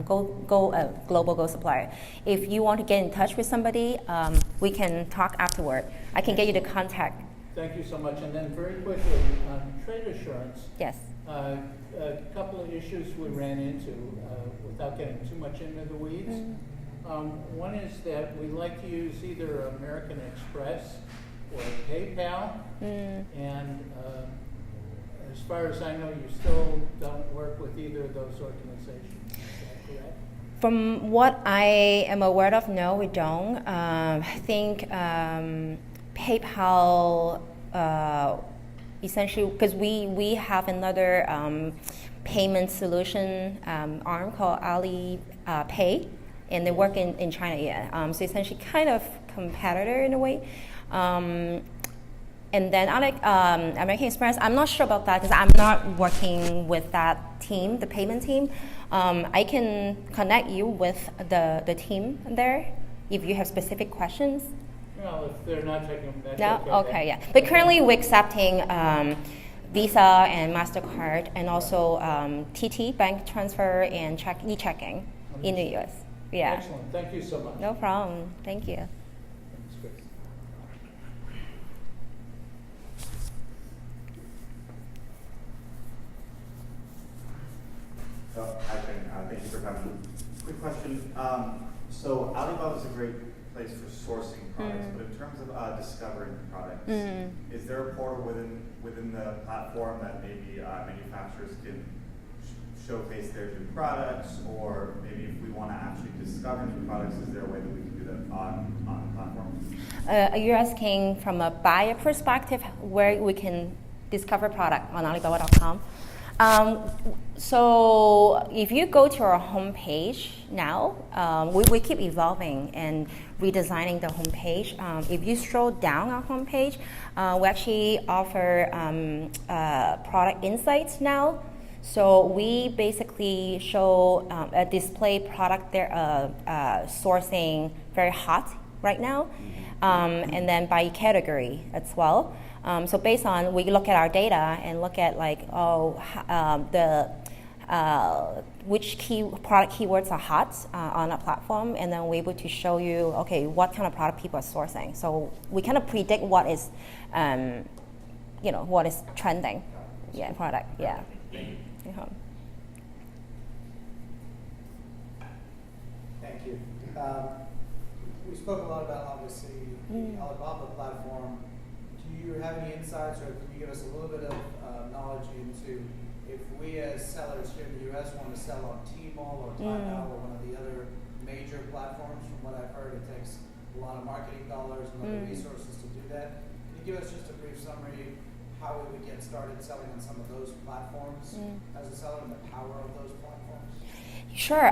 Global Gold Supplier. If you want to get in touch with somebody, we can talk afterward. I can get you the contact. Thank you so much. And then very quickly, on trade assurance, Yes. a couple of issues we ran into without getting too much into the weeds. One is that we like to use either American Express or PayPal. And as far as I know, you still don't work with either of those organizations. Is that correct? From what I am aware of, no, we don't. I think PayPal, essentially, because we have another payment solution arm called Alipay, and they work in China, yeah. So essentially kind of competitor in a way. And then American Express, I'm not sure about that because I'm not working with that team, the payment team. I can connect you with the team there if you have specific questions. Well, if they're not taking them, that's No? okay. Okay, yeah. But currently we're accepting Visa and MasterCard and also TT, bank transfer, and e-checking in the US. Yeah. Excellent. Thank you so much. No problem. Thank you. That's great. Hi, Sharon. Thank you for coming. Quick question. So Alibaba is a great place for sourcing products, but in terms of discovering products, is there a portal within the platform that maybe manufacturers can showcase their new products, or maybe if we want to actually discover new products, is there a way that we can do that on the platform? Are you asking from a buyer perspective where we can discover product on Alibaba.com? So if you go to our homepage now, we keep evolving and redesigning the homepage. If you scroll down our homepage, we actually offer product insights now. So we basically show a display product they're sourcing very hot right now, and then by category as well. So based on, we look at our data and look at like, which product keywords are hot on a platform, and then we're able to show you, okay, what kind of product people are sourcing. So we kind of predict what is, what is trending, product, yeah. Uh-huh. Thank you. We spoke a lot about, obviously, the Alibaba platform. Do you have any insights, or can you give us a little bit of knowledge into if we as sellers here in the U.S. want to sell on Tmall or Taobao or one of the other major platforms? From what I've heard, it takes a lot of marketing dollars and other resources to do that. Can you give us just a brief summary how we would get started selling on some of those platforms as a seller and the power of those platforms? Sure.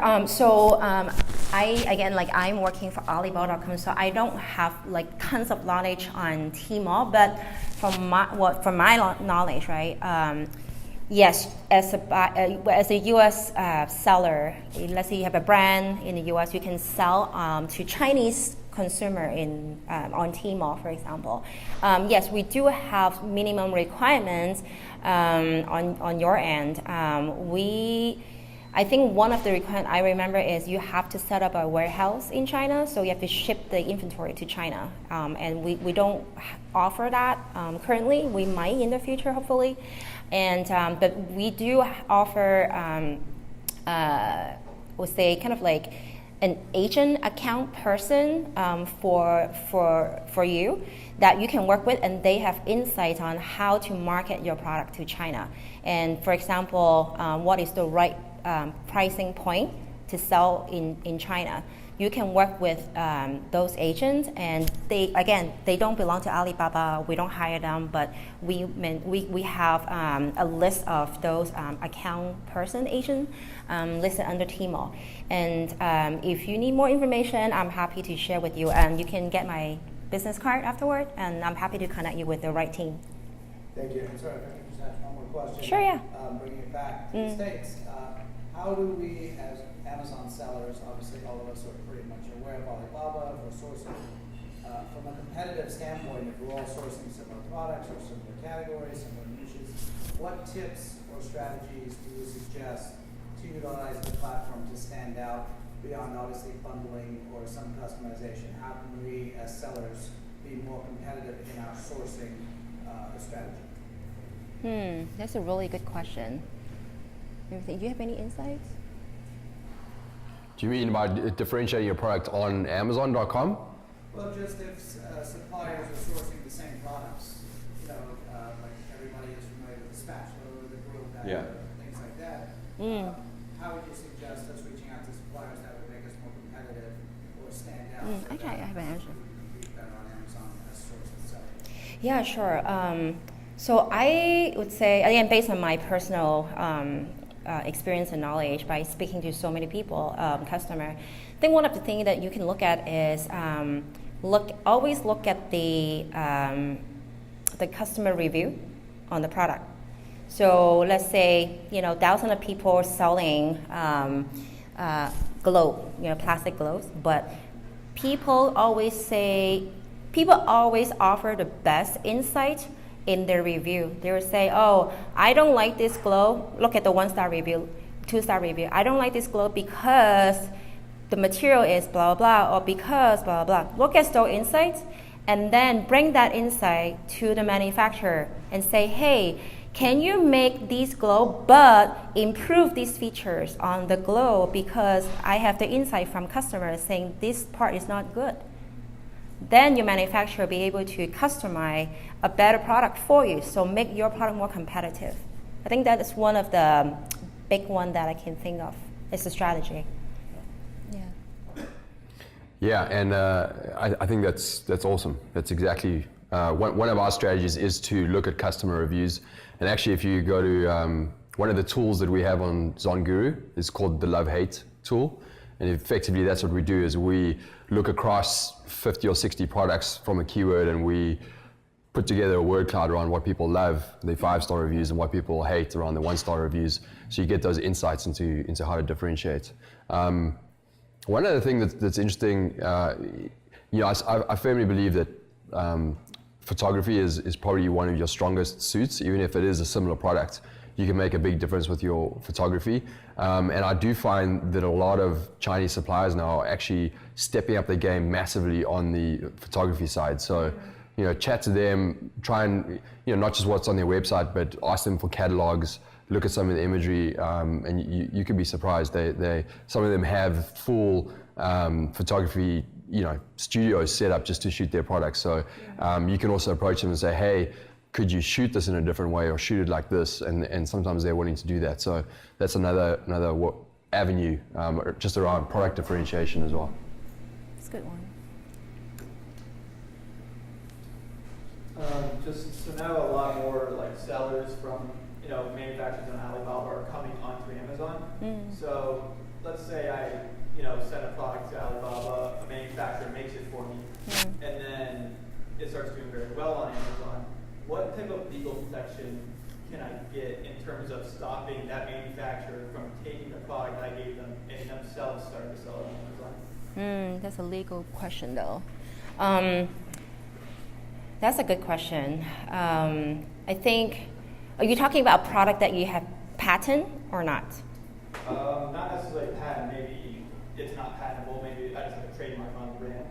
I'm working for Alibaba.com, so I don't have like tons of knowledge on Tmall, but from my knowledge, right? Yes, as a U.S. seller, let's say you have a brand in the U.S., you can sell to Chinese consumer on Tmall, for example. Yes, we do have minimum requirements on your end. I think one of the requirements I remember is you have to set up a warehouse in China, so you have to ship the inventory to China, and we don't offer that currently. We might in the future, hopefully, and but we do offer, we'll say, kind of like an agent account person for you that you can work with, and they have insights on how to market your product to China. And for example, what is the right pricing point to sell in China. You can work with those agents, and they don't belong to Alibaba. We don't hire them, but we have a list of those account person agents listed under Tmall. And if you need more information, I'm happy to share with you. And you can get my business card afterward, and I'm happy to connect you with the right team. Thank you. I'm sorry, if I can just ask one more question. Sure, yeah. Bringing it back to the States. how do we, as Amazon sellers, obviously all of us are pretty much aware of Alibaba, we're sourcing from a competitive standpoint, if we're all sourcing similar products or similar categories, similar niches, what tips or strategies do you suggest to utilize the platform to stand out beyond obviously bundling or some customization? How can we as sellers be more competitive in our sourcing strategy? That's a really good question. Do you have any insights? Do you mean by differentiating your product on Amazon.com? Well, just if suppliers are sourcing the same products, like everybody is familiar with the spatula or the grill bag, Yeah. things like that. How would you suggest us reaching out to suppliers that would make us more competitive or stand out? Okay, I have an answer. Be better on Amazon as source itself. Yeah, sure. So I would say, again, based on my personal experience and knowledge by speaking to so many people, customer, I think one of the things that you can look at is always look at the customer review on the product. So let's say thousands of people selling globe, plastic globes, but people always offer the best insight in their review. They will say, "Oh, I don't like this globe. Look at the 1-star review, 2-star review. I don't like this globe because the material is blah blah, or because blah blah." Look at those insights, and then bring that insight to the manufacturer and say, "Hey, can you make these globe but improve these features on the globe because I have the insight from customers saying this part is not good." Then your manufacturer will be able to customize a better product for you, so make your product more competitive. I think that is one of the big one that I can think of. It's a strategy. Yeah. Yeah, and I think that's awesome. That's exactly one of our strategies is to look at customer reviews. And actually, if you go to one of the tools that we have on ZonGuru is called the Love-Hate tool. And effectively, that's what we do is we look across 50 or 60 products from a keyword, and we put together a word cloud around what people love, the 5-star reviews, and what people hate around the 1-star reviews. So you get those insights into how to differentiate. One other thing that's interesting, I firmly believe that photography is probably one of your strongest suits, even if it is a similar product. You can make a big difference with your photography. And I do find that a lot of Chinese suppliers now are actually stepping up their game massively on the photography side. So, chat to them, try and, not just what's on their website, but ask them for catalogs, look at some of the imagery, and you could be surprised. Some of them have full photography, studios set up just to shoot their products. So you can also approach them and say, "Hey, could you shoot this in a different way or shoot it like this?" And sometimes they're willing to do that. So that's another avenue just around product differentiation as well. It's a good one. So now a lot more like sellers from manufacturers on Alibaba are coming onto Amazon. So let's say I send a product to Alibaba, a manufacturer makes it for me, and then it starts doing very well on Amazon. What type of legal protection can I get in terms of stopping that manufacturer from taking the product I gave them and themselves starting to sell it on Amazon? That's a legal question, though. That's a good question. I think, are you talking about a product that you have patent or not? Not necessarily patent. Maybe it's not patentable. Maybe I just have a trademark on the brand.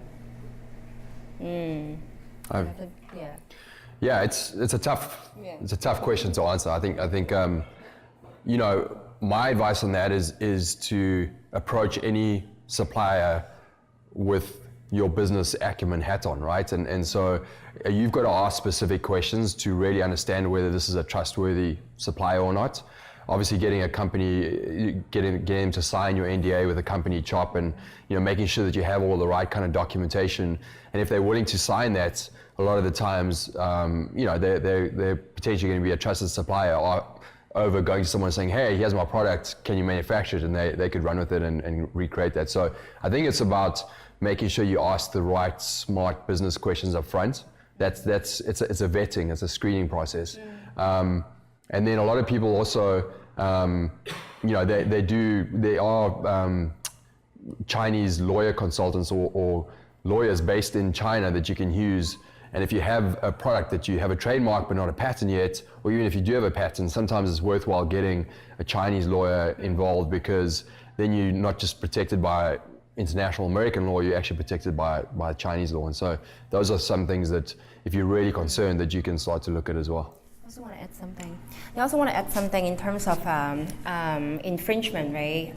Yeah. Yeah, it's a tough question to answer. I think my advice on that is to approach any supplier with your business acumen hat on, right? And so you've got to ask specific questions to really understand whether this is a trustworthy supplier or not. Obviously, getting a company, getting them to sign your NDA with a company chop, and making sure that you have all the right kind of documentation. And if they're willing to sign that, a lot of the times, they're potentially going to be a trusted supplier, or over going to someone saying, "Hey, here's my product, can you manufacture it?" And they could run with it and recreate that. So I think it's about making sure you ask the right smart business questions up front. It's a vetting, it's a screening process. And then a lot of people also there are Chinese lawyer consultants or lawyers based in China that you can use. And if you have a product that you have a trademark but not a patent yet, or even if you do have a patent, sometimes it's worthwhile getting a Chinese lawyer involved, because then you're not just protected by international American law, you're actually protected by Chinese law. And so those are some things that, if you're really concerned, that you can start to look at as well. I also want to add something. I also want to add something in terms of infringement, right?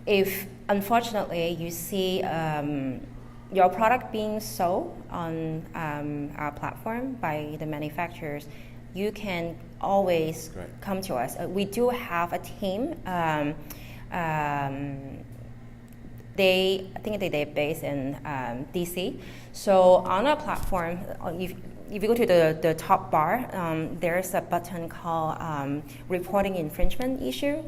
If unfortunately you see your product being sold on our platform by the manufacturers, you can always come to us. We do have a team. I think they're based in DC. So on our platform, if you go to the top bar, there's a button called reporting infringement issue.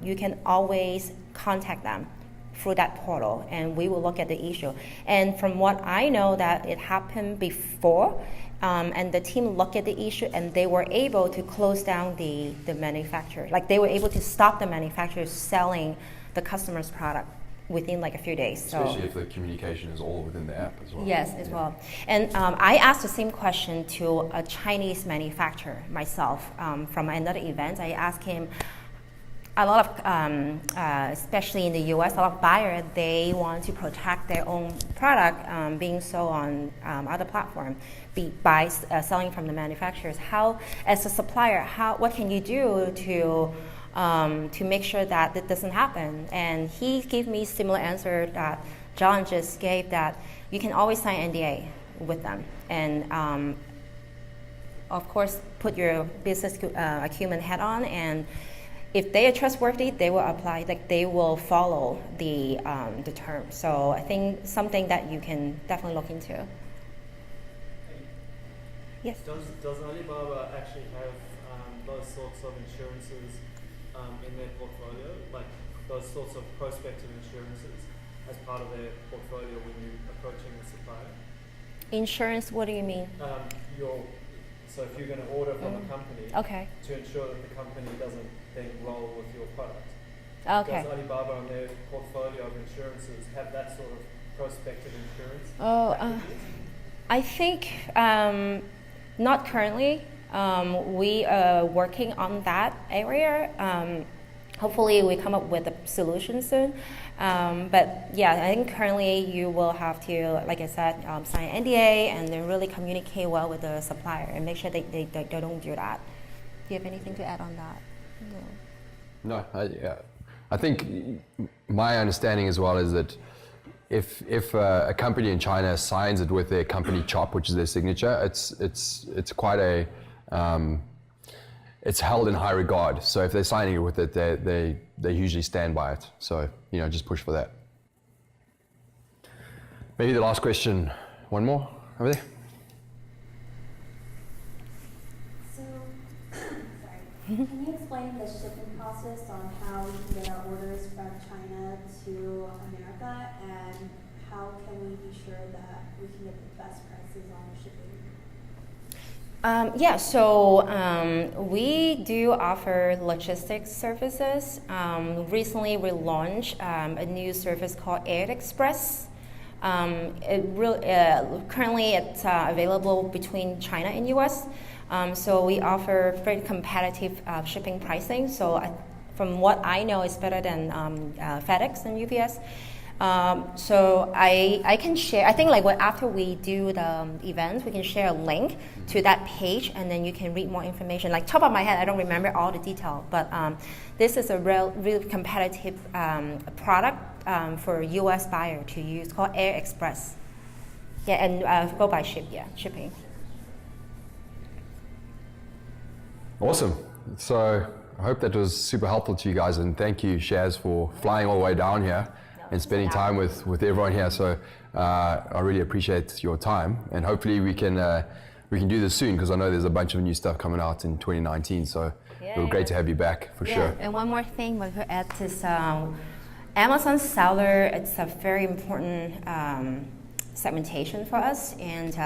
You can always contact them through that portal, and we will look at the issue. And from what I know, that it happened before, and the team looked at the issue, and they were able to close down the manufacturer. Like, they were able to stop the manufacturer selling the customer's product within like a few days. Especially if the communication is all within the app as well. Yes, as well. And I asked the same question to a Chinese manufacturer myself from another event. I asked him, a lot of, especially in the US, a lot of buyers, they want to protect their own product being sold on other platforms by selling from the manufacturers. How, as a supplier, what can you do to make sure that it doesn't happen? And he gave me similar answer that John just gave, that you can always sign NDA with them. And of course, put your business acumen hat on, and if they are trustworthy, they will apply, like they will follow the terms. So I think something that you can definitely look into. Yes? Does Alibaba actually have those sorts of insurances in their portfolio, like those sorts of prospective insurances as part of their portfolio when you're approaching the supplier? Insurance, what do you mean? So if you're going to order from a company, okay, to ensure that the company doesn't then roll with your product. Okay. Does Alibaba on their portfolio of insurances have that sort of prospective insurance? I think not currently. We are working on that area. Hopefully we come up with a solution soon. But yeah, I think currently you will have to, like I said, sign NDA and then really communicate well with the supplier and make sure they don't do that. Do you have anything to add on that? No, I think my understanding as well is that if a company in China signs it with their company CHOP, which is their signature, it's quite a it's held in high regard. So if they're signing it with it, they usually stand by it. So just push for that. Maybe the last question. One more over there. So, sorry. Can you explain the shipping process on how we can get our orders from China to America, and how can we be sure that we can get the best prices on the shipping? We do offer logistics services. Recently, we launched a new service called Air Express. Currently, it's available between China and US. So we offer very competitive shipping pricing. So from what I know, it's better than FedEx and UPS. So I can share, I think after we do the events, we can share a link to that page, and then you can read more information. Like top of my head, I don't remember all the detail, but this is a really competitive product for US buyer to use, called Air Express. Yeah, and go by shipping. Awesome. So I hope that was super helpful to you guys, and thank you, Shaz, for flying all the way down here and spending time with everyone here. So I really appreciate your time, and hopefully we can do this soon, because I know there's a bunch of new stuff coming out in 2019. So it was great to have you back for sure. And one more thing we could add is Amazon seller. It's a very important segmentation for us, and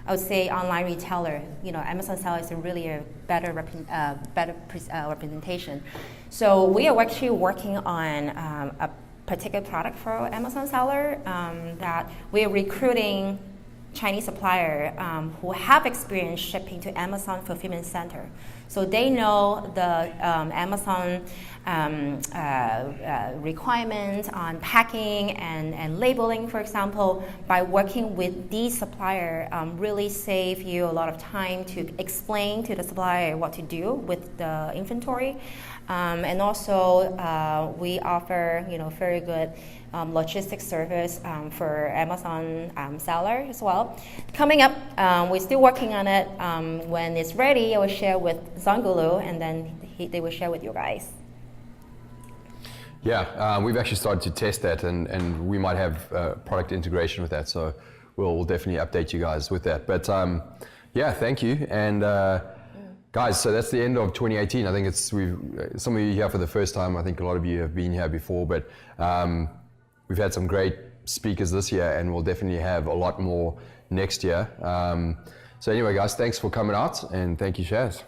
I would say online retailer. Amazon seller is really a better representation. So we are actually working on a particular product for Amazon seller that we are recruiting Chinese supplier who have experience shipping to Amazon fulfillment center. So they know the Amazon requirements on packing and labeling, for example. By working with these supplier, really save you a lot of time to explain to the supplier what to do with the inventory. And also, we offer very good logistics service for Amazon seller as well. Coming up, we're still working on it. When it's ready, I will share with ZonGuru, and then they will share with you guys. Yeah, we've actually started to test that, and we might have product integration with that. So we'll definitely update you guys with that. But yeah, thank you. And guys, so that's the end of 2018. I think some of you here for the first time. I think a lot of you have been here before, but we've had some great speakers this year, and we'll definitely have a lot more next year. So anyway, guys, thanks for coming out, and thank you, Shaz.